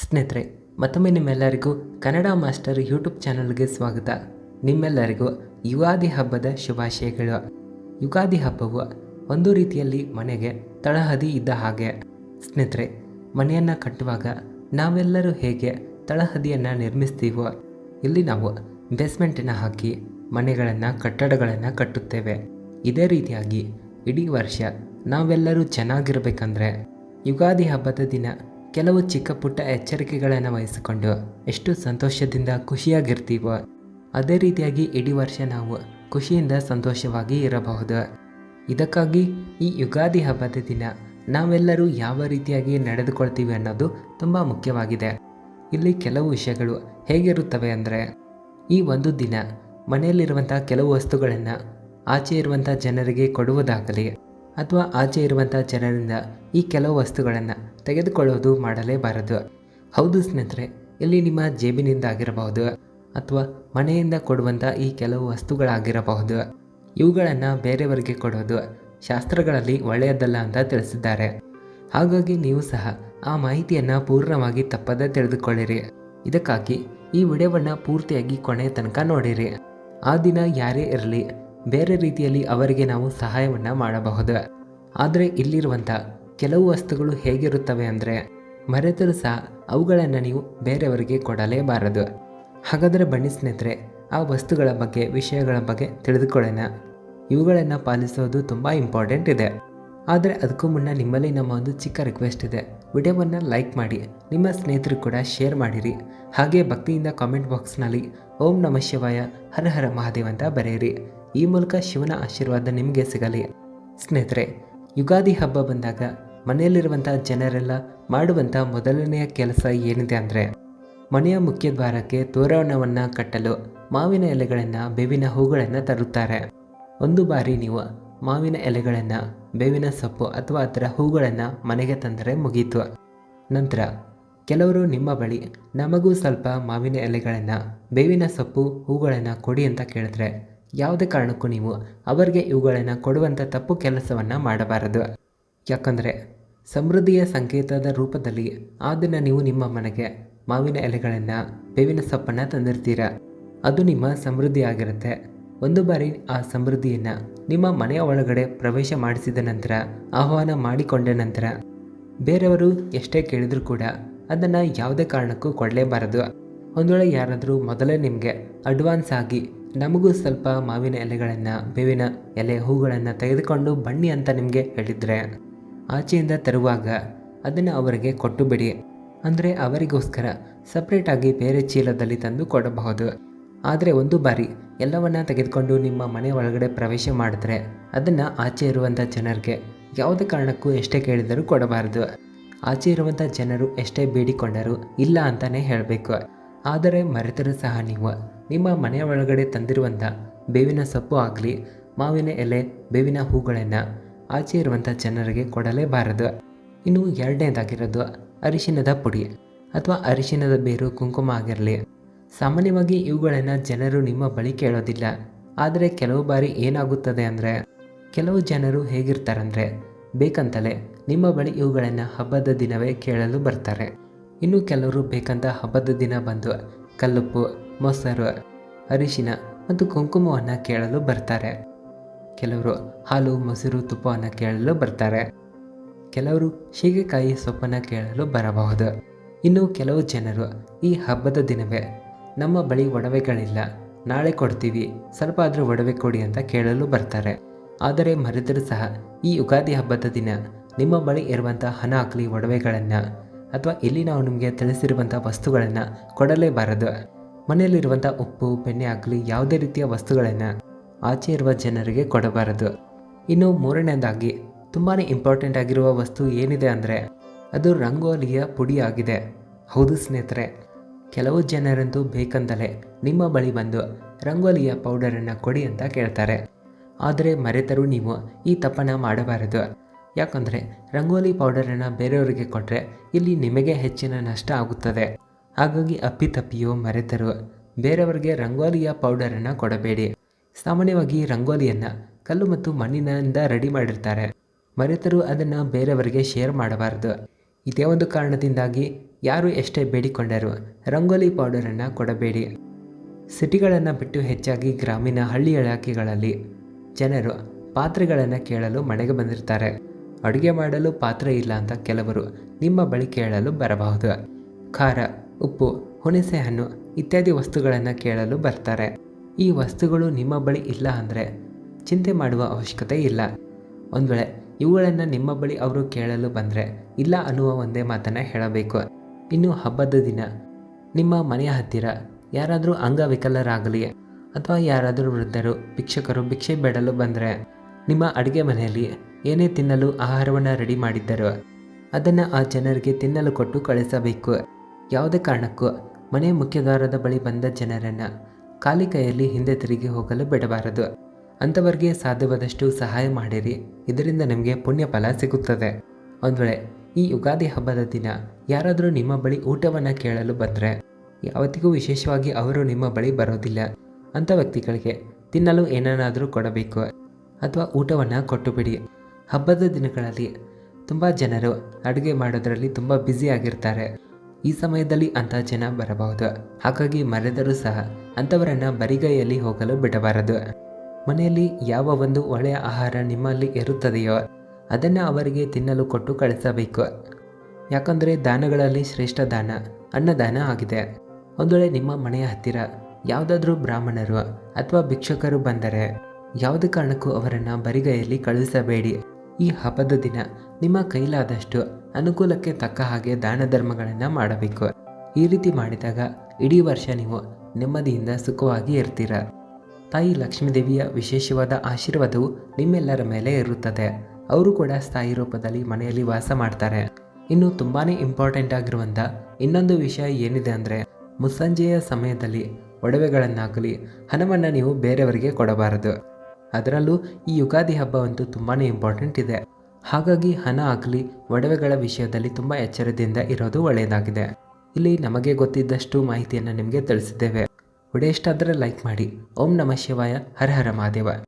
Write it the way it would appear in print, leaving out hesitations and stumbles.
ಸ್ನೇಹಿತರೆ, ಮತ್ತೊಮ್ಮೆ ನಿಮ್ಮೆಲ್ಲರಿಗೂ ಕನ್ನಡ ಮಾಸ್ಟರ್ ಯೂಟ್ಯೂಬ್ ಚಾನಲ್ಗೆ ಸ್ವಾಗತ. ನಿಮ್ಮೆಲ್ಲರಿಗೂ ಯುಗಾದಿ ಹಬ್ಬದ ಶುಭಾಶಯಗಳು. ಯುಗಾದಿ ಹಬ್ಬವು ಒಂದು ರೀತಿಯಲ್ಲಿ ಮನೆಗೆ ತಳಹದಿ ಇದ್ದ ಹಾಗೆ. ಸ್ನೇಹಿತರೆ, ಮನೆಯನ್ನು ಕಟ್ಟುವಾಗ ನಾವೆಲ್ಲರೂ ಹೇಗೆ ತಳಹದಿಯನ್ನು ನಿರ್ಮಿಸ್ತೀವೋ, ಇಲ್ಲಿ ನಾವು ಬೇಸ್ಮೆಂಟನ್ನು ಹಾಕಿ ಮನೆಗಳನ್ನು ಕಟ್ಟಡಗಳನ್ನು ಕಟ್ಟುತ್ತೇವೆ. ಇದೇ ರೀತಿಯಾಗಿ ಇಡೀ ವರ್ಷ ನಾವೆಲ್ಲರೂ ಚೆನ್ನಾಗಿರಬೇಕಂದ್ರೆ ಯುಗಾದಿ ಹಬ್ಬದ ದಿನ ಕೆಲವು ಚಿಕ್ಕ ಪುಟ್ಟ ಎಚ್ಚರಿಕೆಗಳನ್ನು ವಹಿಸಿಕೊಂಡು ಎಷ್ಟು ಸಂತೋಷದಿಂದ ಖುಷಿಯಾಗಿರ್ತೀವೋ, ಅದೇ ರೀತಿಯಾಗಿ ಇಡೀ ವರ್ಷ ನಾವು ಖುಷಿಯಿಂದ ಸಂತೋಷವಾಗಿ ಇರಬಹುದು. ಇದಕ್ಕಾಗಿ ಈ ಯುಗಾದಿ ಹಬ್ಬದ ದಿನ ನಾವೆಲ್ಲರೂ ಯಾವ ರೀತಿಯಾಗಿ ನಡೆದುಕೊಳ್ತೀವಿ ಅನ್ನೋದು ತುಂಬ ಮುಖ್ಯವಾಗಿದೆ. ಇಲ್ಲಿ ಕೆಲವು ವಿಷಯಗಳು ಹೇಗಿರುತ್ತವೆ ಅಂದರೆ, ಈ ಒಂದು ದಿನ ಮನೆಯಲ್ಲಿರುವಂಥ ಕೆಲವು ವಸ್ತುಗಳನ್ನು ಆಚೆ ಇರುವಂಥ ಜನರಿಗೆ ಕೊಡುವುದಾಗಲಿ ಅಥವಾ ಆಚೆ ಇರುವಂಥ ಜನರಿಂದ ಈ ಕೆಲವು ವಸ್ತುಗಳನ್ನು ತೆಗೆದುಕೊಳ್ಳೋದು ಮಾಡಲೇಬಾರದು. ಹೌದು ಸ್ನೇಹಿತರೆ, ಇಲ್ಲಿ ನಿಮ್ಮ ಜೇಬಿನಿಂದ ಆಗಿರಬಹುದು ಅಥವಾ ಮನೆಯಿಂದ ಕೊಡುವಂಥ ಈ ಕೆಲವು ವಸ್ತುಗಳಾಗಿರಬಹುದು. ಇವುಗಳನ್ನು ಬೇರೆಯವರಿಗೆ ಕೊಡೋದು ಶಾಸ್ತ್ರಗಳಲ್ಲಿ ಒಳ್ಳೆಯದಲ್ಲ ಅಂತ ತಿಳಿಸಿದ್ದಾರೆ. ಹಾಗಾಗಿ ನೀವು ಸಹ ಆ ಮಾಹಿತಿಯನ್ನು ಪೂರ್ಣವಾಗಿ ತಪ್ಪದೇ ತಿಳಿದುಕೊಳ್ಳಿರಿ. ಇದಕ್ಕಾಗಿ ಈ ವಿಡಿಯೋವನ್ನು ಪೂರ್ತಿಯಾಗಿ ಕೊನೆಯ ತನಕ ನೋಡಿರಿ. ಆ ದಿನ ಯಾರೇ ಇರಲಿ, ಬೇರೆ ರೀತಿಯಲ್ಲಿ ಅವರಿಗೆ ನಾವು ಸಹಾಯವನ್ನು ಮಾಡಬಹುದು. ಆದರೆ ಇಲ್ಲಿರುವಂಥ ಕೆಲವು ವಸ್ತುಗಳು ಹೇಗಿರುತ್ತವೆ ಅಂದರೆ, ಮರೆತರೂ ಸಹ ಅವುಗಳನ್ನು ನೀವು ಬೇರೆಯವರಿಗೆ ಕೊಡಲೇಬಾರದು. ಹಾಗಾದರೆ ಬನ್ನಿ ಸ್ನೇಹಿತರೆ, ಆ ವಸ್ತುಗಳ ಬಗ್ಗೆ ವಿಷಯಗಳ ಬಗ್ಗೆ ತಿಳಿದುಕೊಳ್ಳೋಣ. ಇವುಗಳನ್ನು ಪಾಲಿಸೋದು ತುಂಬ ಇಂಪಾರ್ಟೆಂಟ್ ಇದೆ. ಆದರೆ ಅದಕ್ಕೂ ಮುನ್ನ ನಿಮ್ಮಲ್ಲಿ ನಮ್ಮ ಒಂದು ಚಿಕ್ಕ ರಿಕ್ವೆಸ್ಟ್ ಇದೆ. ವಿಡಿಯೋವನ್ನು ಲೈಕ್ ಮಾಡಿ, ನಿಮ್ಮ ಸ್ನೇಹಿತರು ಕೂಡ ಶೇರ್ ಮಾಡಿರಿ. ಹಾಗೆ ಭಕ್ತಿಯಿಂದ ಕಾಮೆಂಟ್ ಬಾಕ್ಸ್ನಲ್ಲಿ ಓಂ ನಮಃ ಶಿವಾಯ, ಹರ ಹರ ಮಹಾದೇವ್ ಅಂತ ಬರೆಯಿರಿ. ಈ ಮೂಲಕ ಶಿವನ ಆಶೀರ್ವಾದ ನಿಮಗೆ ಸಿಗಲಿ. ಸ್ನೇಹಿತರೆ, ಯುಗಾದಿ ಹಬ್ಬ ಬಂದಾಗ ಮನೆಯಲ್ಲಿರುವಂಥ ಜನರೆಲ್ಲ ಮಾಡುವಂಥ ಮೊದಲನೆಯ ಕೆಲಸ ಏನಿದೆ ಅಂದರೆ, ಮನೆಯ ಮುಖ್ಯ ದ್ವಾರಕ್ಕೆ ತೋರಣವನ್ನು ಕಟ್ಟಲು ಮಾವಿನ ಎಲೆಗಳನ್ನು, ಬೇವಿನ ಹೂಗಳನ್ನು ತರುತ್ತಾರೆ. ಒಂದು ಬಾರಿ ನೀವು ಮಾವಿನ ಎಲೆಗಳನ್ನು, ಬೇವಿನ ಸೊಪ್ಪು ಅಥವಾ ಅದರ ಹೂಗಳನ್ನು ಮನೆಗೆ ತಂದರೆ ಮುಗೀತು. ನಂತರ ಕೆಲವರು ನಿಮ್ಮ ಬಳಿ ನಮಗೂ ಸ್ವಲ್ಪ ಮಾವಿನ ಎಲೆಗಳನ್ನು, ಬೇವಿನ ಸೊಪ್ಪು, ಹೂಗಳನ್ನು ಕೊಡಿ ಅಂತ ಕೇಳಿದ್ರೆ ಯಾವುದೇ ಕಾರಣಕ್ಕೂ ನೀವು ಅವರಿಗೆ ಇವುಗಳನ್ನು ಕೊಡುವಂಥ ತಪ್ಪು ಕೆಲಸವನ್ನು ಮಾಡಬಾರದು. ಯಾಕಂದರೆ ಸಮೃದ್ಧಿಯ ಸಂಕೇತದ ರೂಪದಲ್ಲಿ ಆ ದಿನ ನೀವು ನಿಮ್ಮ ಮನೆಗೆ ಮಾವಿನ ಎಲೆಗಳನ್ನು, ಬೇವಿನ ಸೊಪ್ಪನ್ನು ತಂದಿರ್ತೀರ. ಅದು ನಿಮ್ಮ ಸಮೃದ್ಧಿ ಆಗಿರುತ್ತೆ. ಒಂದು ಬಾರಿ ಆ ಸಮೃದ್ಧಿಯನ್ನು ನಿಮ್ಮ ಮನೆಯ ಒಳಗಡೆ ಪ್ರವೇಶ ಮಾಡಿಸಿದ ನಂತರ, ಆಹ್ವಾನ ಮಾಡಿಕೊಂಡ ನಂತರ ಬೇರೆಯವರು ಎಷ್ಟೇ ಕೇಳಿದರೂ ಕೂಡ ಅದನ್ನು ಯಾವುದೇ ಕಾರಣಕ್ಕೂ ಕೊಡಲೇಬಾರದು. ಒಂದು ವೇಳೆ ಯಾರಾದರೂ ಮೊದಲೇ ನಿಮಗೆ ಅಡ್ವಾನ್ಸ್ ಆಗಿ ನಮಗೂ ಸ್ವಲ್ಪ ಮಾವಿನ ಎಲೆಗಳನ್ನು, ಬೇವಿನ ಎಲೆ, ಹೂಗಳನ್ನು ತೆಗೆದುಕೊಂಡು ಬನ್ನಿ ಅಂತ ನಿಮಗೆ ಹೇಳಿದರೆ, ಆಚೆಯಿಂದ ತರುವಾಗ ಅದನ್ನು ಅವರಿಗೆ ಕೊಟ್ಟು ಬಿಡಿ. ಅಂದರೆ ಅವರಿಗೋಸ್ಕರ ಸಪ್ರೇಟಾಗಿ ಬೇರೆ ಚೀಲದಲ್ಲಿ ತಂದು ಕೊಡಬಹುದು. ಆದರೆ ಒಂದು ಬಾರಿ ಎಲ್ಲವನ್ನ ತೆಗೆದುಕೊಂಡು ನಿಮ್ಮ ಮನೆ ಒಳಗಡೆ ಪ್ರವೇಶ ಮಾಡಿದ್ರೆ ಅದನ್ನು ಆಚೆ ಇರುವಂಥ ಜನರಿಗೆ ಯಾವುದೇ ಕಾರಣಕ್ಕೂ ಎಷ್ಟೇ ಕೇಳಿದರೂ ಕೊಡಬಾರದು. ಆಚೆ ಇರುವಂಥ ಜನರು ಎಷ್ಟೇ ಬೇಡಿಕೊಂಡರೂ ಇಲ್ಲ ಅಂತಲೇ ಹೇಳಬೇಕು. ಆದರೆ ಮರೆತರೂ ಸಹ ನೀವು ನಿಮ್ಮ ಮನೆಯ ಒಳಗಡೆ ತಂದಿರುವಂಥ ಬೇವಿನ ಸೊಪ್ಪು ಆಗಲಿ, ಮಾವಿನ ಎಲೆ, ಬೇವಿನ ಹೂಗಳನ್ನು ಆಚೆ ಇರುವಂಥ ಜನರಿಗೆ ಕೊಡಲೇಬಾರದು. ಇನ್ನು ಎರಡನೇದಾಗಿರೋದು ಅರಿಶಿಣದ ಪುಡಿ ಅಥವಾ ಅರಿಶಿಣದ ಬೇರು, ಕುಂಕುಮ ಆಗಿರಲಿ. ಸಾಮಾನ್ಯವಾಗಿ ಇವುಗಳನ್ನು ಜನರು ನಿಮ್ಮ ಬಳಿ ಕೇಳೋದಿಲ್ಲ. ಆದರೆ ಕೆಲವು ಬಾರಿ ಏನಾಗುತ್ತದೆ ಅಂದರೆ, ಕೆಲವು ಜನರು ಹೇಗಿರ್ತಾರಂದರೆ ಬೇಕಂತಲೇ ನಿಮ್ಮ ಬಳಿ ಇವುಗಳನ್ನು ಹಬ್ಬದ ದಿನವೇ ಕೇಳಲು ಬರ್ತಾರೆ. ಇನ್ನು ಕೆಲವರು ಬೇಕಂತ ಹಬ್ಬದ ದಿನ ಬಂದು ಕಲ್ಲುಪ್ಪು, ಮೊಸರು, ಅರಿಶಿನ ಮತ್ತು ಕುಂಕುಮವನ್ನು ಕೇಳಲು ಬರ್ತಾರೆ. ಕೆಲವರು ಹಾಲು, ಮೊಸರು, ತುಪ್ಪವನ್ನು ಕೇಳಲು ಬರ್ತಾರೆ. ಕೆಲವರು ಸೀಗೆಕಾಯಿ ಸೊಪ್ಪನ್ನು ಕೇಳಲು ಬರಬಹುದು. ಇನ್ನು ಕೆಲವು ಜನರು ಈ ಹಬ್ಬದ ದಿನವೇ ನಮ್ಮ ಬಳಿ ಒಡವೆಗಳಿಲ್ಲ, ನಾಳೆ ಕೊಡ್ತೀವಿ, ಸ್ವಲ್ಪ ಆದರೂ ಒಡವೆ ಕೊಡಿ ಅಂತ ಕೇಳಲು ಬರ್ತಾರೆ. ಆದರೆ ಮರೆತರೂ ಸಹ ಈ ಯುಗಾದಿ ಹಬ್ಬದ ದಿನ ನಿಮ್ಮ ಬಳಿ ಇರುವಂಥ ಹಣ ಆಗಲಿ, ಒಡವೆಗಳನ್ನು ಅಥವಾ ಇಲ್ಲಿ ನಾವು ನಿಮಗೆ ತಿಳಿಸಿರುವಂಥ ವಸ್ತುಗಳನ್ನು ಕೊಡಲೇಬಾರದು. ಮನೆಯಲ್ಲಿರುವಂಥ ಉಪ್ಪು, ಬೆಣ್ಣೆ ಆಗಲಿ ಯಾವುದೇ ರೀತಿಯ ವಸ್ತುಗಳನ್ನು ಆಚೆ ಇರುವ ಜನರಿಗೆ ಕೊಡಬಾರದು. ಇನ್ನು ಮೂರನೇದಾಗಿ ತುಂಬಾ ಇಂಪಾರ್ಟೆಂಟ್ ಆಗಿರುವ ವಸ್ತು ಏನಿದೆ ಅಂದರೆ, ಅದು ರಂಗೋಲಿಯ ಪುಡಿ ಆಗಿದೆ. ಹೌದು ಸ್ನೇಹಿತರೆ, ಕೆಲವು ಜನರಂತೂ ಬೇಕಂತಲೇ ನಿಮ್ಮ ಬಳಿ ಬಂದು ರಂಗೋಲಿಯ ಪೌಡರನ್ನು ಕೊಡಿ ಅಂತ ಕೇಳ್ತಾರೆ. ಆದರೆ ಮರೆತರೂ ನೀವು ಈ ತಪ್ಪನ್ನು ಮಾಡಬಾರದು. ಯಾಕಂದರೆ ರಂಗೋಲಿ ಪೌಡರನ್ನು ಬೇರೆಯವರಿಗೆ ಕೊಟ್ಟರೆ ಇಲ್ಲಿ ನಿಮಗೆ ಹೆಚ್ಚಿನ ನಷ್ಟ ಆಗುತ್ತದೆ. ಹಾಗಾಗಿ ಅಪ್ಪಿತಪ್ಪಿಯೋ ಮರೆತರೂ ಬೇರೆಯವರಿಗೆ ರಂಗೋಲಿಯ ಪೌಡರನ್ನು ಕೊಡಬೇಡಿ. ಸಾಮಾನ್ಯವಾಗಿ ರಂಗೋಲಿಯನ್ನು ಕಲ್ಲು ಮತ್ತು ಮಣ್ಣಿನಿಂದ ರೆಡಿ ಮಾಡಿರ್ತಾರೆ. ಮರೆತರೂ ಅದನ್ನು ಬೇರೆಯವರಿಗೆ ಶೇರ್ ಮಾಡಬಾರದು. ಇದೇ ಒಂದು ಕಾರಣದಿಂದಾಗಿ ಯಾರು ಎಷ್ಟೇ ಬೇಡಿಕೊಂಡರೂ ರಂಗೋಲಿ ಪೌಡರನ್ನು ಕೊಡಬೇಡಿ. ಸಿಟಿಗಳನ್ನು ಬಿಟ್ಟು ಹೆಚ್ಚಾಗಿ ಗ್ರಾಮೀಣ ಹಳ್ಳಿ ಇಲಾಖೆಗಳಲ್ಲಿ ಜನರು ಪಾತ್ರೆಗಳನ್ನು ಕೇಳಲು ಮನೆಗೆ ಬಂದಿರ್ತಾರೆ. ಅಡುಗೆ ಮಾಡಲು ಪಾತ್ರೆ ಇಲ್ಲ ಅಂತ ಕೆಲವರು ನಿಮ್ಮ ಬಳಿ ಕೇಳಲು ಬರಬಹುದು. ಖಾರ, ಉಪ್ಪು, ಹುಣಸೆ ಹಣ್ಣು ಇತ್ಯಾದಿ ವಸ್ತುಗಳನ್ನು ಕೇಳಲು ಬರ್ತಾರೆ. ಈ ವಸ್ತುಗಳು ನಿಮ್ಮ ಬಳಿ ಇಲ್ಲ ಅಂದರೆ ಚಿಂತೆ ಮಾಡುವ ಅವಶ್ಯಕತೆ ಇಲ್ಲ. ಒಂದು ವೇಳೆ ಇವುಗಳನ್ನು ನಿಮ್ಮ ಬಳಿ ಅವರು ಕೇಳಲು ಬಂದರೆ ಇಲ್ಲ ಅನ್ನುವ ಒಂದೇ ಮಾತನ್ನು ಹೇಳಬೇಕು. ಇನ್ನು ಹಬ್ಬದ ದಿನ ನಿಮ್ಮ ಮನೆಯ ಹತ್ತಿರ ಯಾರಾದರೂ ಅಂಗವಿಕಲರಾಗಲಿ ಅಥವಾ ಯಾರಾದರೂ ವೃದ್ಧರು ಭಿಕ್ಷಕರು ಭಿಕ್ಷೆ ಬೇಡಲು ಬಂದರೆ ನಿಮ್ಮ ಅಡುಗೆ ಮನೆಯಲ್ಲಿ ಏನೇ ತಿನ್ನಲು ಆಹಾರವನ್ನು ರೆಡಿ ಮಾಡಿದ್ದರೋ ಅದನ್ನು ಆ ಜನರಿಗೆ ತಿನ್ನಲು ಕೊಟ್ಟು ಕಳಿಸಬೇಕು. ಯಾವುದೇ ಕಾರಣಕ್ಕೂ ಮನೆ ಮುಖ್ಯದ್ವಾರದ ಬಳಿ ಬಂದ ಜನರನ್ನು ಖಾಲಿ ಕೈಯಲ್ಲಿ ಹಿಂದೆ ತಿರುಗಿ ಹೋಗಲು ಬಿಡಬಾರದು. ಅಂಥವರಿಗೆ ಸಾಧ್ಯವಾದಷ್ಟು ಸಹಾಯ ಮಾಡಿರಿ. ಇದರಿಂದ ನಿಮಗೆ ಪುಣ್ಯ ಫಲ ಸಿಗುತ್ತದೆ. ಒಂದು ವೇಳೆ ಈ ಯುಗಾದಿ ಹಬ್ಬದ ದಿನ ಯಾರಾದರೂ ನಿಮ್ಮ ಬಳಿ ಊಟವನ್ನು ಕೇಳಲು ಬಂದರೆ ಯಾವತ್ತಿಗೂ ವಿಶೇಷವಾಗಿ ಅವರು ನಿಮ್ಮ ಬಳಿ ಬರೋದಿಲ್ಲ. ಅಂಥ ವ್ಯಕ್ತಿಗಳಿಗೆ ತಿನ್ನಲು ಏನನ್ನಾದರೂ ಕೊಡಬೇಕು ಅಥವಾ ಊಟವನ್ನು ಕೊಟ್ಟು ಬಿಡಿ. ಹಬ್ಬದ ದಿನಗಳಲ್ಲಿ ತುಂಬ ಜನರು ಅಡುಗೆ ಮಾಡೋದರಲ್ಲಿ ತುಂಬ ಬ್ಯುಸಿಯಾಗಿರ್ತಾರೆ. ಈ ಸಮಯದಲ್ಲಿ ಅಂಥ ಜನ ಬರಬಹುದು. ಹಾಗಾಗಿ ಮರೆದರೂ ಸಹ ಅಂಥವರನ್ನು ಬರಿಗೈಯಲ್ಲಿ ಹೋಗಲು ಬಿಡಬಾರದು. ಮನೆಯಲ್ಲಿ ಯಾವ ಒಂದು ಒಳ್ಳೆಯ ಆಹಾರ ನಿಮ್ಮಲ್ಲಿ ಇರುತ್ತದೆಯೋ ಅದನ್ನು ಅವರಿಗೆ ತಿನ್ನಲು ಕೊಟ್ಟು ಕಳಿಸಬೇಕು. ಯಾಕಂದರೆ ದಾನಗಳಲ್ಲಿ ಶ್ರೇಷ್ಠ ದಾನ ಅನ್ನದಾನ ಆಗಿದೆ. ಒಂದು ವೇಳೆ ನಿಮ್ಮ ಮನೆಯ ಹತ್ತಿರ ಯಾವುದಾದ್ರೂ ಬ್ರಾಹ್ಮಣರು ಅಥವಾ ಭಿಕ್ಷುಕರು ಬಂದರೆ ಯಾವುದೇ ಕಾರಣಕ್ಕೂ ಅವರನ್ನು ಬರಿಗೈಯಲ್ಲಿ ಕಳುಹಿಸಬೇಡಿ. ಈ ಹಬ್ಬದ ದಿನ ನಿಮ್ಮ ಕೈಲಾದಷ್ಟು ಅನುಕೂಲಕ್ಕೆ ತಕ್ಕ ಹಾಗೆ ದಾನ ಧರ್ಮಗಳನ್ನು ಮಾಡಬೇಕು. ಈ ರೀತಿ ಮಾಡಿದಾಗ ಇಡೀ ವರ್ಷ ನೀವು ನೆಮ್ಮದಿಯಿಂದ ಸುಖವಾಗಿ ಇರ್ತೀರ. ತಾಯಿ ಲಕ್ಷ್ಮೀದೇವಿಯ ವಿಶೇಷವಾದ ಆಶೀರ್ವಾದವು ನಿಮ್ಮೆಲ್ಲರ ಮೇಲೆ ಇರುತ್ತದೆ. ಅವರು ಕೂಡ ಸ್ಥಾಯಿ ರೂಪದಲ್ಲಿ ಮನೆಯಲ್ಲಿ ವಾಸ ಮಾಡ್ತಾರೆ. ಇನ್ನು ತುಂಬಾ ಇಂಪಾರ್ಟೆಂಟ್ ಆಗಿರುವಂಥ ಇನ್ನೊಂದು ವಿಷಯ ಏನಿದೆ ಅಂದರೆ ಮುಸ್ಸಂಜೆಯ ಸಮಯದಲ್ಲಿ ಒಡವೆಗಳನ್ನಾಗಲಿ ಹಣವನ್ನು ನೀವು ಬೇರೆಯವರಿಗೆ ಕೊಡಬಾರದು. ಅದರಲ್ಲೂ ಈ ಯುಗಾದಿ ಹಬ್ಬವಂತೂ ತುಂಬಾ ಇಂಪಾರ್ಟೆಂಟ್ ಇದೆ. ಹಾಗಾಗಿ ಹಣ ಆಗಲಿ ಒಡವೆಗಳ ವಿಷಯದಲ್ಲಿ ತುಂಬ ಎಚ್ಚರದಿಂದ ಇರೋದು ಒಳ್ಳೆಯದಾಗಿದೆ. ಇಲ್ಲಿ ನಮಗೆ ಗೊತ್ತಿದ್ದಷ್ಟು ಮಾಹಿತಿಯನ್ನು ನಿಮಗೆ ತಿಳಿಸಿದ್ದೇವೆ. ವಿಡಿಯೋ ಇಷ್ಟ ಆದರೆ ಲೈಕ್ ಮಾಡಿ. ಓಂ ನಮಃ ಶಿವಾಯ. ಹರ ಹರ ಮಹಾದೇವ.